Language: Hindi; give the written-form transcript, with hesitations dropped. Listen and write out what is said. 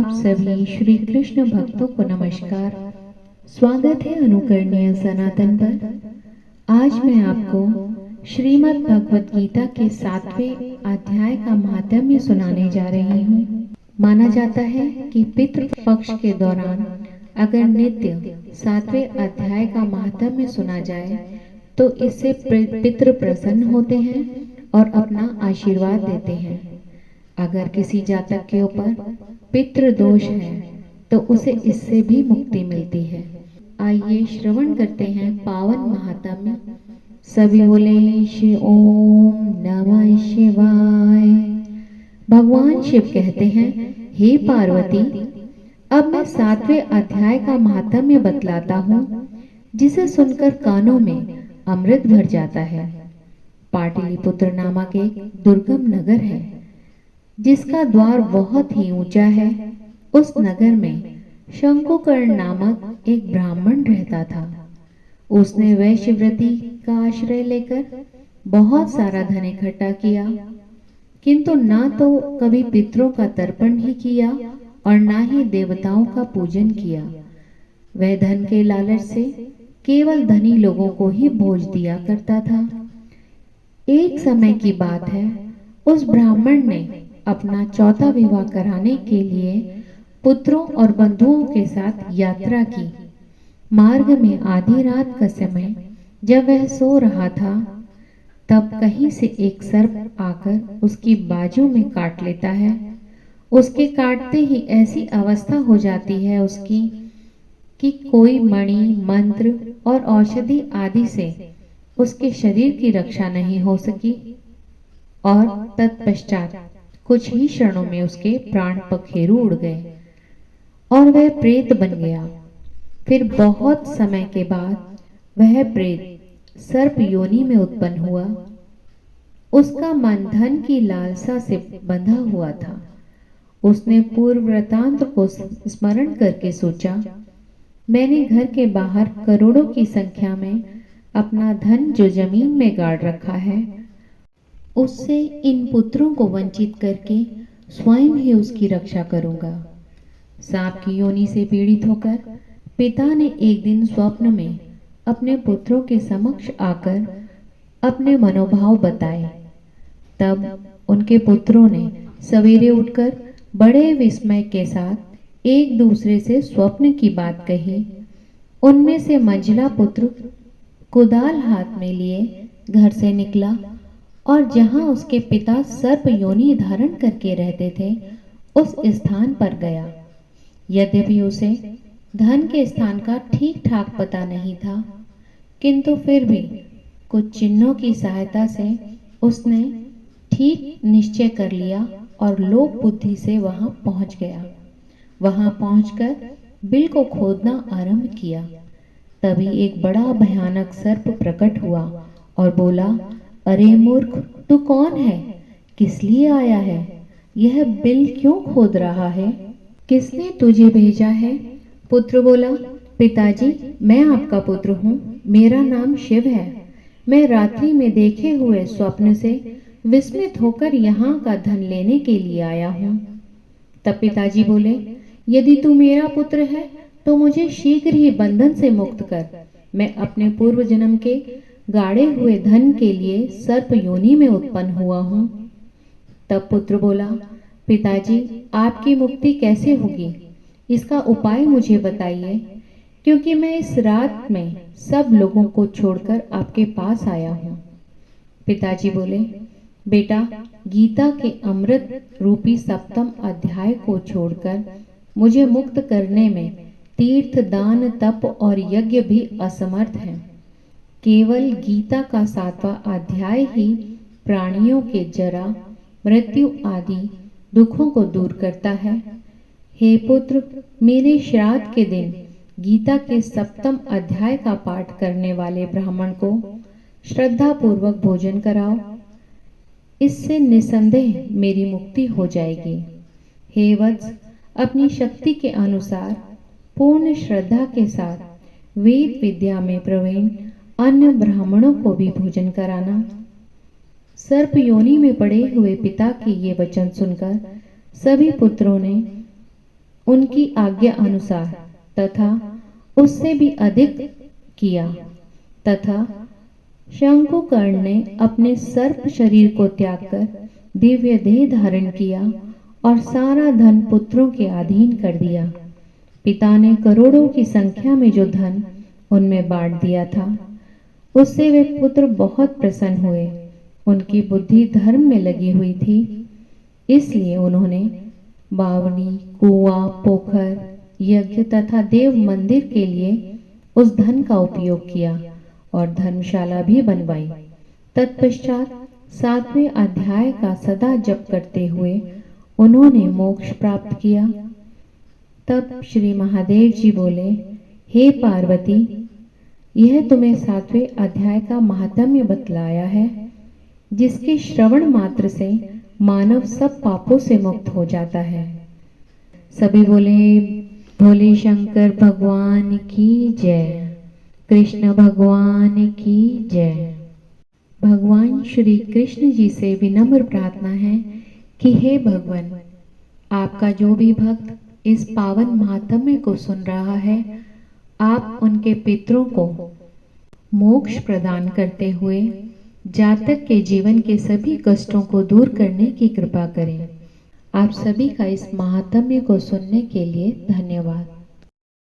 आप सभी श्री कृष्ण भक्तों को नमस्कार। स्वागत है अनुकरणीय सनातन पर। आज मैं आपको श्रीमद् भगवत गीता के 7वें अध्याय का महात्म्य सुनाने जा रही हूँ। माना जाता है कि पितृ पक्ष के दौरान अगर नित्य 7वें अध्याय का महात्म्य सुना जाए तो इससे पितृ प्रसन्न होते हैं और अपना आशीर्वाद देते हैं। अगर किसी जातक के ऊपर पितृ दोष है तो उसे इससे भी मुक्ति मिलती है। आइए श्रवण करते हैं पावन महात्म्य। सभी बोले श्री ओम नमः शिवाय। भगवान शिव कहते हैं, हे पार्वती, अब मैं 7वें अध्याय का महात्म्य बतलाता हूँ, जिसे सुनकर कानों में अमृत भर जाता है। पाटलिपुत्र नामक एक दुर्गम नगर है, जिसका द्वार बहुत ही ऊंचा है। उस नगर में शंकुकर्ण नामक एक ब्राह्मण रहता था। उसने वैश्यव्रती का आश्रय लेकर बहुत सारा धन इकट्ठा किया, किंतु ना तो कभी पितरों का तर्पण ही किया और ना ही देवताओं का पूजन किया। वह धन के लालच से केवल धनी लोगों को ही भोज दिया करता था। एक समय की बात है, उस ब्राह्मण ने अपना चौथा विवाह कराने के लिए पुत्रों और बंधुओं के साथ यात्रा की। मार्ग में आधी रात का समय जब वह सो रहा था, तब कहीं से एक सर्प आकर उसकी बाजू में काट लेता है। उसके काटते ही ऐसी अवस्था हो जाती है उसकी कि कोई मणि, मंत्र और औषधि आदि से उसके शरीर की रक्षा नहीं हो सकी और तत्पश्चात कुछ ही क्षणों में उसके प्राण पखेरु उड़ गए और वह प्रेत बन गया। फिर बहुत समय के बाद वह प्रेत सर्प योनि में उत्पन्न हुआ। उसका मन धन की लालसा से बंधा हुआ था। उसने पूर्व वृतांत को स्मरण करके सोचा, मैंने घर के बाहर करोड़ों की संख्या में अपना धन जो जमीन में गाड़ रखा है, उससे इन पुत्रों को वंचित करके स्वयं ही उसकी रक्षा करूंगा। सांप की योनि से पीड़ित होकर पिता ने एक दिन स्वप्न में अपने पुत्रों के समक्ष आकर अपने मनोभाव बताए। तब उनके पुत्रों ने सवेरे उठकर बड़े विस्मय के साथ एक दूसरे से स्वप्न की बात कही। उनमें से मंझला पुत्र कुदाल हाथ में लिए घर से निकला और जहां उसके पिता सर्प योनि धारण करके रहते थे, उस स्थान पर गया। यद्यपि उसे धन के स्थान का ठीक ठाक पता नहीं था, किंतु फिर भी कुछ चिन्हों की सहायता से उसने ठीक निश्चय कर लिया और लोक बुद्धि से वहां पहुंच गया। वहां पहुंचकर बिल को खोदना आरंभ किया। तभी एक बड़ा भयानक सर्प प्रकट हुआ और बोला, अरे मूर्ख, तू कौन है? किस लिए आया है? यह बिल क्यों खोद रहा है? किसने तुझे भेजा है? पुत्र बोला, पिताजी, मैं आपका पुत्र हूँ। मेरा नाम शिव है। मैं रात्रि में देखे हुए स्वप्न से विस्मित होकर यहाँ का धन लेने के लिए आया हूँ। तब पिताजी बोले, यदि तू मेरा पुत्र है तो मुझे शीघ्र ही बंधन से मुक्त कर। मैं अपने पूर्व जन्म के गाड़े हुए धन के लिए सर्प योनि में उत्पन्न हुआ हूँ। तब पुत्र बोला, पिताजी, आपकी मुक्ति कैसे होगी? इसका उपाय मुझे बताइए, क्योंकि मैं इस रात में सब लोगों को छोड़कर आपके पास आया हूँ। पिताजी बोले, बेटा, गीता के अमृत रूपी 7वें अध्याय को छोड़कर मुझे मुक्त करने में तीर्थ, दान, तप और यज्ञ भी असमर्थ हैं। केवल गीता का 7वां अध्याय ही प्राणियों के जरा, मृत्यु आदि दुखों को दूर करता है। हे पुत्र, मेरे श्राद्ध के दिन गीता के 7वें अध्याय का पाठ करने वाले ब्राह्मण को श्रद्धा पूर्वक भोजन कराओ। इससे निसंदेह मेरी मुक्ति हो जाएगी। हे वत्स, अपनी शक्ति के अनुसार पूर्ण श्रद्धा के साथ वेद विद्या में प्रवीण अन्य ब्राह्मणों को भी भोजन कराना। सर्प योनि में पड़े हुए पिता के ये वचन सुनकर सभी पुत्रों ने उनकी आज्ञा अनुसार तथा उससे भी अधिक किया। तथा शंकुकर्ण ने अपने सर्प शरीर को त्याग कर दिव्य देह धारण किया और सारा धन पुत्रों के अधीन कर दिया। पिता ने करोड़ों की संख्या में जो धन उनमें बांट दिया था, उससे वे पुत्र बहुत प्रसन्न हुए। उनकी बुद्धि धर्म में लगी हुई थी, इसलिए उन्होंने बावनी, कुआं, पोखर, यज्ञ तथा देव मंदिर के लिए उस धन का उपयोग किया और धर्मशाला भी बनवाई। तत्पश्चात 7वें अध्याय का सदा जप करते हुए उन्होंने मोक्ष प्राप्त किया। तब श्री महादेव जी बोले, हे पार्वती, यह तुम्हें 7वें अध्याय का महात्म्य बतलाया है, जिसके श्रवण मात्र से मानव सब पापों से मुक्त हो जाता है। सभी बोले, भोले शंकर भगवान की जय, कृष्ण भगवान की जय। भगवान श्री कृष्ण जी से विनम्र प्रार्थना है कि हे भगवान, आपका जो भी भक्त इस पावन महात्म्य को सुन रहा है, आप उनके पितरों को मोक्ष प्रदान करते हुए जातक के जीवन के सभी कष्टों को दूर करने की कृपा करें। आप सभी का इस महात्म्य को सुनने के लिए धन्यवाद।